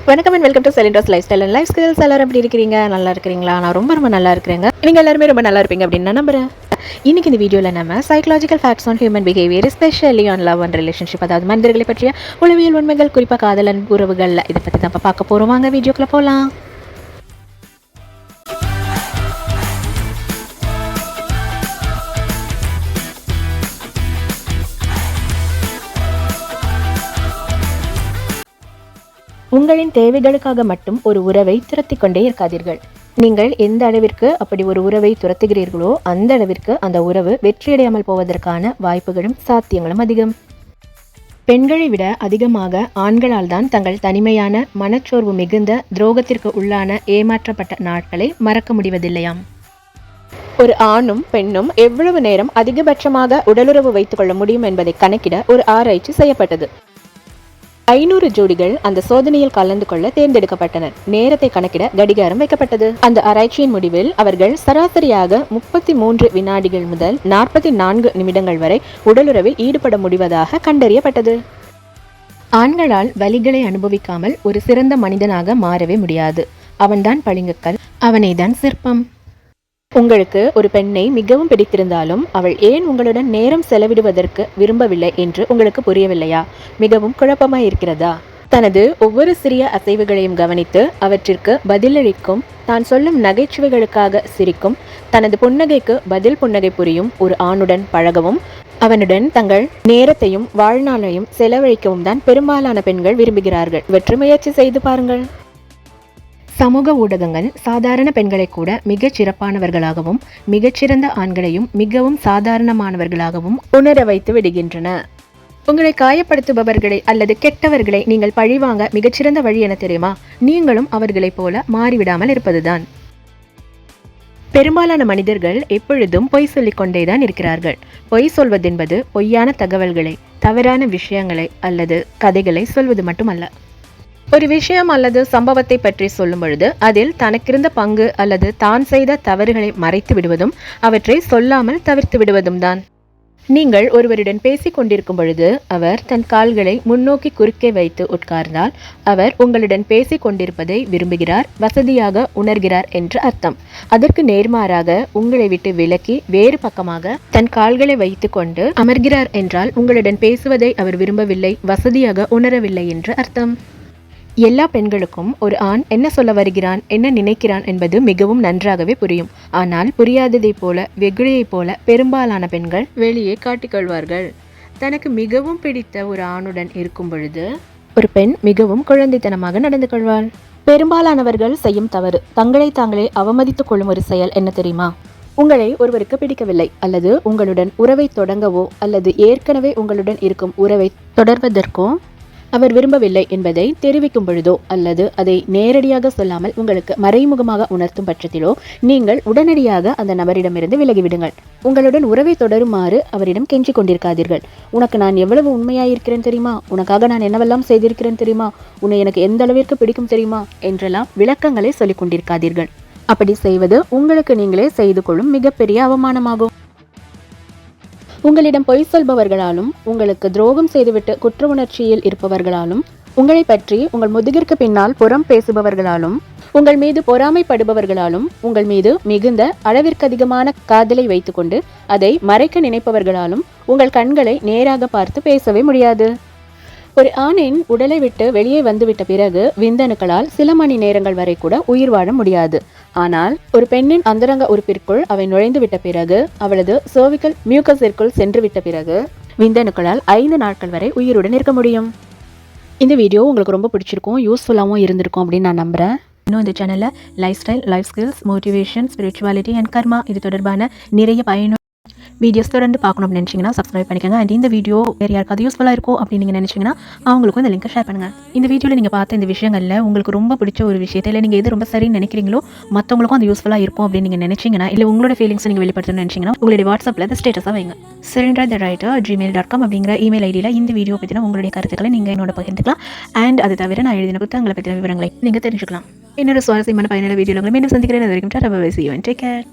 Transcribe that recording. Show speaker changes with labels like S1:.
S1: வணக்கம் and welcome to Selinder's life style and life skills. எல்லாரும் எப்படி இருக்கிறீங்க? நல்லா இருக்கிறீங்களா? நான் ரொம்ப நல்லா இருக்கிறேங்க. நீங்கள் எல்லாருமே ரொம்ப நல்லா இருப்பீங்க அப்படின்னு நான் நம்புறேன். இன்னைக்கு இந்த வீடியோவில் நம்ம psychological facts on human behaviour, especially on love and relationship, அதாவது மனிதர்களை பற்றிய உளவியல் உண்மைகள், குறிப்பாக காதல் அண்ட் உறவுகள், இதை பற்றி தான் பார்க்க போகிறோம். வாங்க வீடியோக்குள்ளே போகலாம். உங்களின் தேவைகளுக்காக மட்டும் ஒரு உறவை துரத்தி கொண்டே இருக்காதீர்கள். நீங்கள் எந்த அளவிற்கு அப்படி ஒரு உறவை துரத்துகிறீர்களோ அந்த அளவிற்கு அந்த உறவு வெற்றியடையாமல் போவதற்கான வாய்ப்புகளும் சாத்தியங்களும் அதிகம். பெண்களை விட அதிகமாக ஆண்களால் தான் தங்கள் தனிமையான, மனச்சோர்வு மிகுந்த, துரோகத்திற்கு உள்ளான, ஏமாற்றப்பட்ட நாட்களை மறக்க முடிவதில்லையாம். ஒரு ஆணும் பெண்ணும் எவ்வளவு நேரம் அதிகபட்சமாக உடலுறவு வைத்துக் கொள்ள முடியும் என்பதை கணக்கிட ஒரு ஆராய்ச்சி செய்யப்பட்டது. 500 ஜோடிகள் அந்த சோதனையில் கலந்து கொள்ள தேர்ந்தெடுக்கப்பட்டனர். நேரத்தை கணக்கிட கடிகாரம் வைக்கப்பட்டது. அந்த ஆராய்ச்சியின் முடிவில் அவர்கள் சராசரியாக 33 வினாடிகள் முதல் 44 நிமிடங்கள் வரை உடலுறவில் ஈடுபட முடிவதாக கண்டறியப்பட்டது. ஆண்களால் வலிகளை அனுபவிக்காமல் ஒரு சிறந்த மனிதனாக மாறவே முடியாது. அவன்தான் பளிங்குக்கல், அவனைதான் சிற்பம். உங்களுக்கு ஒரு பெண்ணை மிகவும் பிடித்திருந்தாலும் அவள் ஏன் உங்களுடன் நேரம் செலவிடுவதற்கு விரும்பவில்லை என்று உங்களுக்கு புரியவில்லையா? மிகவும் குழப்பமாய் இருக்கிறதா? தனது ஒவ்வொரு சிறிய அசைவுகளையும் கவனித்து அவற்றிற்கு பதிலளிக்கும், தான் சொல்லும் நகைச்சுவைகளுக்காக சிரிக்கும், தனது புன்னகைக்கு பதில் புன்னகை புரியும் ஒரு ஆணுடன் பழகவும் அவனுடன் தங்கள் நேரத்தையும் வாழ்நாளையும் செலவழிக்கவும் தான் பெரும்பாலான பெண்கள் விரும்புகிறார்கள். வெற்றி முயற்சி செய்து பாருங்கள். சமூக ஊடகங்கள் சாதாரண பெண்களை கூட மிகச் சிறப்பானவர்களாகவும் மிகச்சிறந்த ஆண்களையும் மிகவும் சாதாரணமானவர்களாகவும் உணர வைத்து விடுகின்றன. உங்களை காயப்படுத்துபவர்களை அல்லது கெட்டவர்களை நீங்கள் பழிவாங்க மிகச்சிறந்த வழி என தெரியுமா? நீங்களும் அவர்களைப் போல மாறிவிடாமல் இருப்பதுதான். பெரும்பாலான மனிதர்கள் எப்பொழுதும் பொய் சொல்லிக் கொண்டேதான் இருக்கிறார்கள். பொய் சொல்வதென்பது பொய்யான தகவல்களை, தவறான விஷயங்களை அல்லது கதைகளை சொல்வது மட்டுமல்ல. ஒரு விஷயம் அல்லது சம்பவத்தை பற்றி சொல்லும் பொழுது அதில் தனக்கிருந்த பங்கு அல்லது தான் செய்த தவறுகளை மறைத்து விடுவதும் அவற்றை சொல்லாமல் தவிர்த்து விடுவதும் தான். நீங்கள் ஒருவருடன் பேசிக் கொண்டிருக்கும் பொழுது அவர் தன் கால்களை முன்னோக்கி குறுக்கே வைத்து உட்கார்ந்தால் அவர் உங்களுடன் பேசிக் கொண்டிருப்பதை விரும்புகிறார், வசதியாக உணர்கிறார் என்று அர்த்தம். அதற்கு நேர்மாறாக உங்களை விட்டு விலக்கி வேறு பக்கமாக தன் கால்களை வைத்து கொண்டு அமர்கிறார் என்றால் உங்களுடன் பேசுவதை அவர் விரும்பவில்லை, வசதியாக உணரவில்லை என்று அர்த்தம். எல்லா பெண்களுக்கும் ஒரு ஆண் என்ன சொல்ல வருகிறான், என்ன நினைக்கிறான் என்பது மிகவும் நன்றாகவே புரியும். ஆனால் புரியாததைப் போல, வெகுளியைப் போல பெரும்பாலான பெண்கள் வெளியே காட்டிக்கொள்வார்கள். தனக்கு மிகவும் பிடித்த ஒரு ஆணுடன் இருக்கும் பொழுது ஒரு பெண் மிகவும் குழந்தைத்தனமாக நடந்து கொள்வாள். பெரும்பாலானவர்கள் செய்யும் தவறு, தங்களை தாங்களே அவமதித்துக் கொள்ளும் ஒரு செயல் என்ன தெரியுமா? உங்களை ஒருவருக்கு பிடிக்கவில்லை அல்லது உங்களுடன் உறவை தொடங்கவோ அல்லது ஏற்கனவே உங்களுடன் இருக்கும் உறவை தொடர்வதற்கோ அவர் விரும்பவில்லை என்பதை தெரிவிக்கும் பொழுதோ அல்லது அதை நேரடியாக சொல்லாமல் உங்களுக்கு மறைமுகமாக உணர்த்தும் பட்சத்திலோ நீங்கள் உடனடியாக அந்த நபரிடமிருந்து விலகிவிடுங்கள். உங்களுடன் உறவை தொடருமாறு அவரிடம் கெஞ்சி கொண்டிருக்காதீர்கள். உனக்கு நான் எவ்வளவு உண்மையாயிருக்கிறேன் தெரியுமா? உனக்காக நான் என்னவெல்லாம் செய்திருக்கிறேன் தெரியுமா? உன்னை எனக்கு எந்த அளவிற்கு பிடிக்கும் தெரியுமா? என்றெல்லாம் விளக்கங்களை சொல்லிக் கொண்டிருக்காதீர்கள். அப்படி செய்வது உங்களுக்கு நீங்களே செய்து கொள்ளும் மிகப்பெரிய அவமானமாகும். உங்களிடம் பொய் சொல்பவர்களாலும், உங்களுக்கு துரோகம் செய்துவிட்டு குற்ற உணர்ச்சியில் இருப்பவர்களாலும், உங்களை பற்றி உங்கள் முதுகிற்கு பின்னால் புறம் பேசுபவர்களாலும், உங்கள் மீது பொறாமைப்படுபவர்களாலும், உங்கள் மீது மிகுந்த அளவிற்கு அதிகமான காதலை வைத்துக்கொண்டு அதை மறைக்க நினைப்பவர்களாலும் உங்கள் கண்களை நேராக பார்த்து பேசவே முடியாது. ஒரு ஆணின் உடலை விட்டு வெளியே வந்துவிட்ட பிறகு விந்தணுக்களால் சில மணி நேரங்கள் வரை கூட உயிர் வாழ முடியாது. ஆனால் ஒரு பெண்ணின் அந்தரங்க உறுப்பிற்குள் அவை நுழைந்து விட்ட பிறகு, அவளது சர்விக்கல் மியூக்கஸிற்குள் சென்று விட்ட பிறகு விந்தணுக்களால் 5 நாட்கள் வரை உயிருடன் இருக்க முடியும். இந்த வீடியோ உங்களுக்கு ரொம்ப பிடிச்சிருக்கும், யூஸ்ஃபுல்லாகவும் இருந்திருக்கும் அப்படின்னு நான் நம்புகிறேன். இன்னும் இந்த சேனலில் life style, life skills, motivation, spirituality and karma இது தொடர்பான நிறைய பயனுள்ள வீடியோஸ் தொடர்ந்து பார்க்கணும்னு நினச்சிங்கன்னா சப்ஸ்கிரைப் பண்ணிக்கோங்க. அண்ட் இந்த வீடியோ வேறு யாருக்காவது யூஸ்ஃபுல்லாக இருக்கும் அப்படின்னு நீங்கள் நினச்சிங்கன்னா அவங்களுக்கும் இந்த லிங்கை ஷேர் பண்ணுங்கள். இந்த வீடியோவில் நீங்கள் பார்த்த இந்த விஷயங்களில் உங்களுக்கு ரொம்ப பிடிச்ச ஒரு விஷயத்தை, இல்லை நீங்கள் எது ரொம்ப சரின்னு நினைக்கிறீங்களோ மற்றவங்களுக்கும் அது யூஸ்ஃபுல்லாக இருக்கும் அப்படின்னு நீங்கள் நினச்சிங்கன்னா, இல்லை உங்களோட ஃபீலிங்ஸ் நீங்கள் வெளிப்படுத்தணும்னு நினச்சிங்கன்னா உங்களுடைய வாட்ஸ்அப்பில் அதை ஸ்டேட்டஸாக வைங்க. cylinder@gmail.com அப்படிங்கிற இமெயில் ஐடியில் இந்த வீடியோ பற்றின உங்களுடைய கருத்துக்களை நீங்கள் என்னோட பகிர்ந்துக்கலாம். அண்ட் அது தவிர நான் எழுதின புத்தகங்களை பற்றின விவரங்களை நீங்கள் தெரிஞ்சுக்கலாம். இன்னொரு சுவாரஸ்யமான பயனுள்ள வீடியோவில் மீண்டும் சந்திக்கிறேன். அது வரைக்கும் டேக் கேர்.